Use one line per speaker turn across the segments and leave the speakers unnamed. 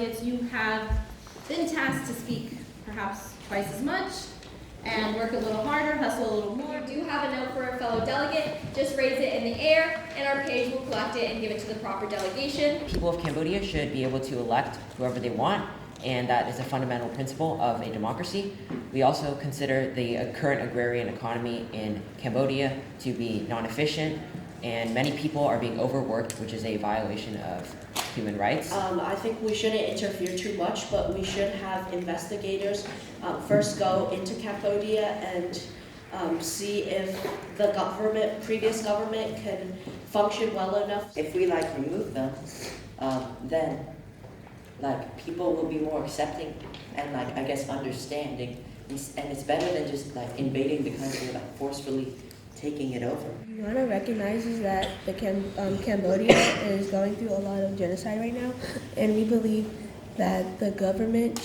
delegates, you have been tasked to speak perhaps twice as much and work a little harder, hustle a little more.
If you do have a note for a fellow delegate, just raise it in the air and our page will collect it and give it to the proper delegation.
People of Cambodia should be able to elect whoever they want, and that is a fundamental principle of a democracy. We also consider the current agrarian economy in Cambodia to be non-efficient, and many people are being overworked, which is a violation of human rights.
I think we shouldn't interfere too much, but we should have investigators first go into Cambodia and see if the previous government can function well enough.
If we remove them, then people will be more accepting and I guess understanding, and it's better than just invading the country, forcefully taking it over.
Ghana recognizes that the Cambodia is going through a lot of genocide right now, and we believe that the government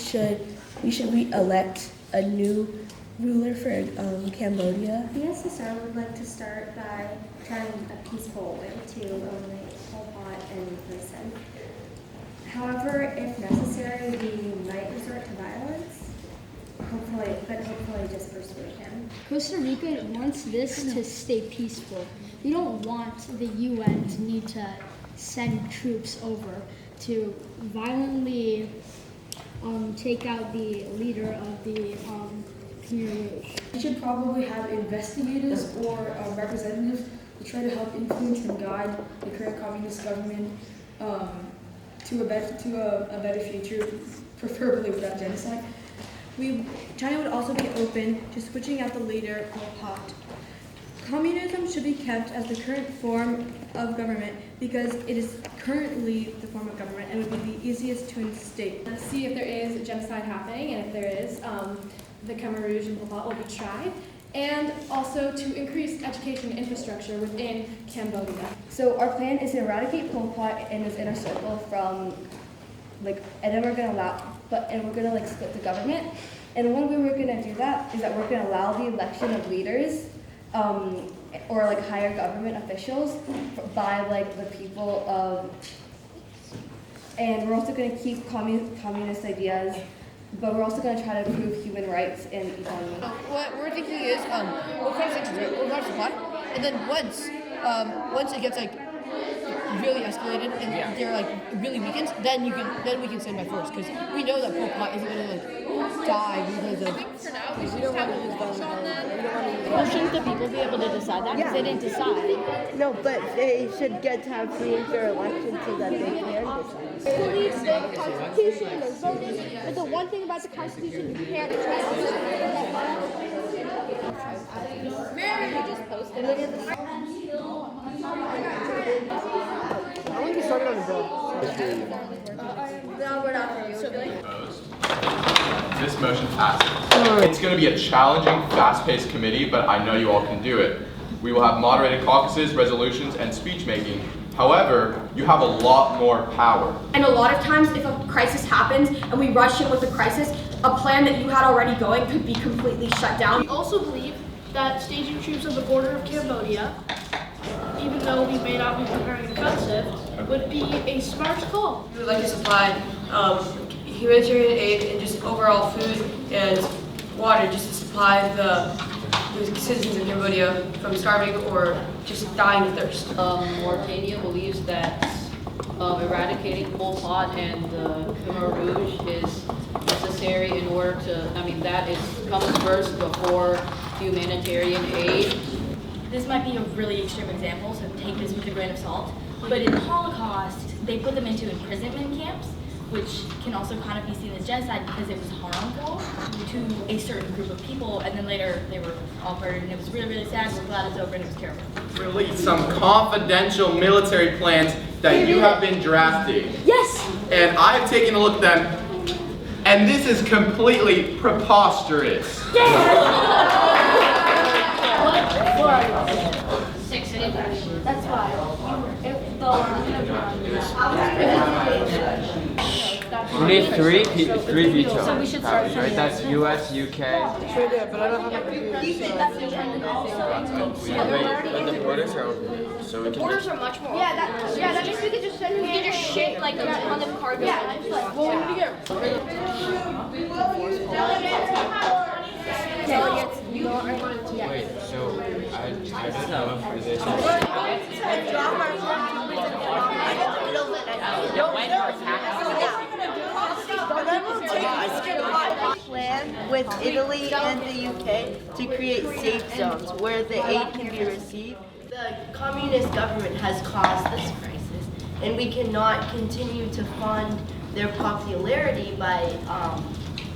we should re-elect a new ruler for Cambodia.
The SSR would like to start by trying a peaceful way to eliminate Pol Pot and replace him. However, if necessary, we might resort to violence. Hopefully just persuade him.
Costa Rica wants this to stay peaceful. We don't want the UN to need to send troops over to violently take out the leader of the Khmer Rouge.
We should probably have investigators or representatives to try to help influence and guide the current communist government to a better future, preferably without genocide.
China would also be open to switching out the leader, Pol Pot. Communism should be kept as the current form of government because it is currently the form of government and would be the easiest to instate.
Let's see if there is genocide happening, and if there is, the Khmer Rouge and Pol Pot will be tried, and also to increase education infrastructure within Cambodia.
So our plan is to eradicate Pol Pot and his inner circle from, and then we're gonna split the government. And one way we're gonna do that is that we're gonna allow the election of leaders, or higher government officials by the people and we're also gonna keep communist ideas, but we're also gonna try to improve human rights and economy.
What we're thinking is we'll try to supply, and then once it gets really escalated and they're really weakened, then we can send by force, because we know that Pol Pot isn't gonna die because of.
We don't want to use violence. Well, shouldn't the people be able to decide that? Because they didn't decide.
No, but they should get to have free and fair elections so that they can decide.
Believes the Constitution, there's voting, but the one thing about the Constitution you can't change.
Mary, you just posted it.
I want to get started on the bill.
No, we're not for you.
Opposed? This motion passes. It's going to be a challenging, fast-paced committee, but I know you all can do it. We will have moderated caucuses, resolutions, and speech making. However, you have a lot more power.
And a lot of times, if a crisis happens and we rush in with the crisis, a plan that you had already going could be completely shut down.
We also believe that staging troops on the border of Cambodia, even though we may not be preparing an offensive, would be a smart call.
We would like to supply humanitarian aid and just overall food and water just to supply the citizens of Cambodia from starving or just dying of thirst.
Mauritania believes that eradicating Pol Pot and the Khmer Rouge is necessary in order to, comes first before humanitarian aid.
This might be a really extreme example, so take this with a grain of salt. But in the Holocaust, they put them into imprisonment camps, which can also kind of be seen as genocide because it was harmful to a certain group of people, and then later they were all murdered, and it was really, really sad. We're glad it's over, and it was terrible.
Release some confidential military plans that you have been drafting.
Yes!
And I've taken a look at them, and this is completely preposterous.
That's why. If the
We need three veto
So we should start
powers, right? That's US, UK.
But I don't have a
But the borders are open, so we
The
can.
borders are much more. Yeah, that means we could just send. We could just ship like a ton of cargo. Yeah, just like.
Well, we need to get.
Wait, so I just love for this.
Plan with Italy and the UK to create safe zones where the aid can be received. The communist government has caused this crisis, and we cannot continue to fund their popularity by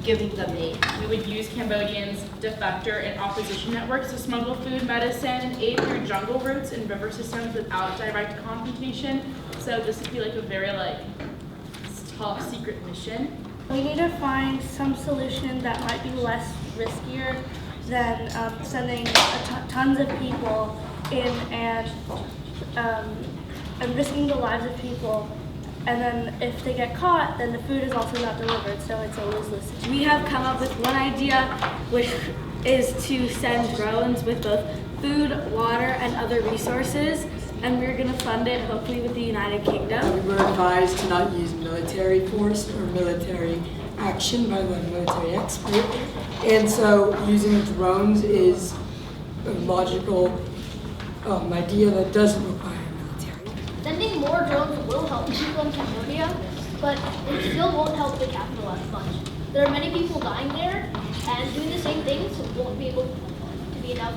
giving them aid.
We would use Cambodians' defector and opposition networks to smuggle food, medicine, and aid through jungle routes and river systems without direct confrontation. So this would be like a very top secret mission.
We need to find some solution that might be less riskier than sending tons of people in and risking the lives of people. And then if they get caught, then the food is also not delivered, so it's a lose-lose situation. We have come up with one idea, which is to send drones with both food, water, and other resources, and we're going to fund it hopefully with the United Kingdom.
We were advised to not use military force or military action by the military expert, and so using drones is a logical idea that doesn't require military.
Sending more drones will help people in Cambodia, but it still won't help the capital as much. There are many people dying there, and doing the same things won't be able to be enough.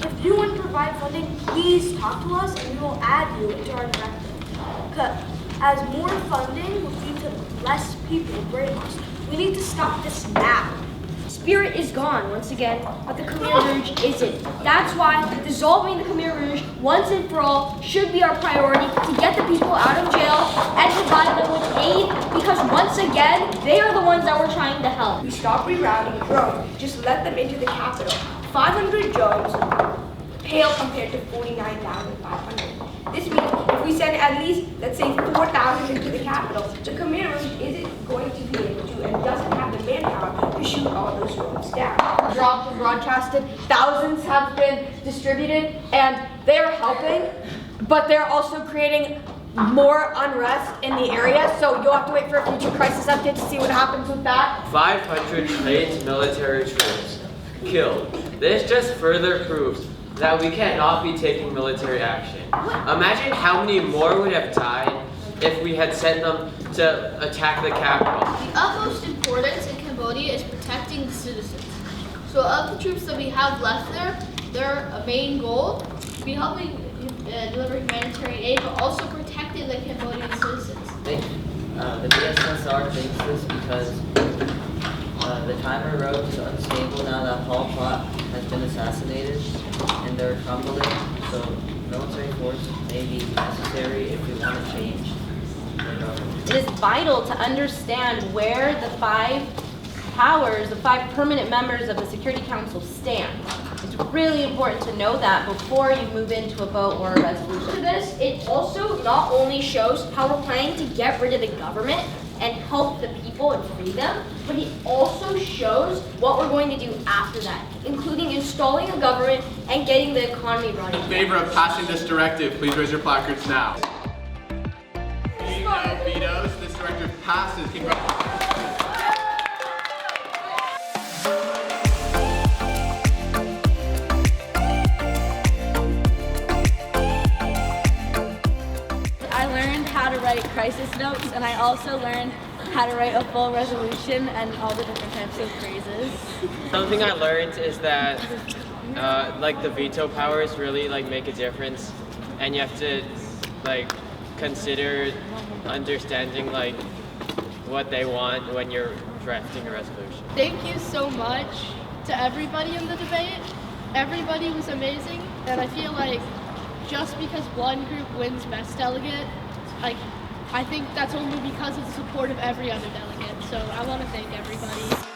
If you want to provide funding, please talk to us and we will add you into our directive. As more funding will lead to less people brainwashed. We need to stop this now.
Spirit is gone once again, but the Khmer Rouge isn't. That's why dissolving the Khmer Rouge once and for all should be our priority to get the people out of jail and provide them with aid, because once again, they are the ones that we're trying to help.
We stop rerouting drones, just let them into the capital. 500 drones pale compared to 49,500. This means if we send at least, let's say, 4,000 into the capital, the Khmer Rouge isn't going to be able to and doesn't have the manpower to shoot all those drones down.
Drops were broadcasted, thousands have been distributed, and they're helping, but they're also creating more unrest in the area, so you'll have to wait for a future crisis update to see what happens with that.
500 trained military troops killed. This just further proves that we cannot be taking military action. Imagine how many more would have died if we had sent them to attack the capital.
The utmost importance in Cambodia is protecting the citizens. So of the troops that we have left there, their main goal will be helping deliver humanitarian aid, but also protecting the Cambodian citizens.
The BSSR thinks this because the Khmer Rouge is unstable now that Pol Pot has been assassinated, and they're crumbling, so military force may be necessary if we want to change the government.
It is vital to understand where the 5 powers, the 5 permanent members of the Security Council stand. It's really important to know that before you move into a vote or a resolution.
To this, it also not only shows how we're planning to get rid of the government and help the people and free them, but it also shows what we're going to do after that, including installing a government and getting the economy running.
In favor of passing this directive, please raise your placards now. Seeing no vetoes, this directive passes. Congratulations.
I learned how to write crisis notes, and I also learned how to write a full resolution and all the different types of phrases.
Something I learned is that the veto powers really make a difference, and you have to consider understanding what they want when you're drafting a resolution.
Thank you so much to everybody in the debate. Everybody was amazing, and I feel like just because one group wins best delegate, I think that's only because of the support of every other delegate. So I want to thank everybody.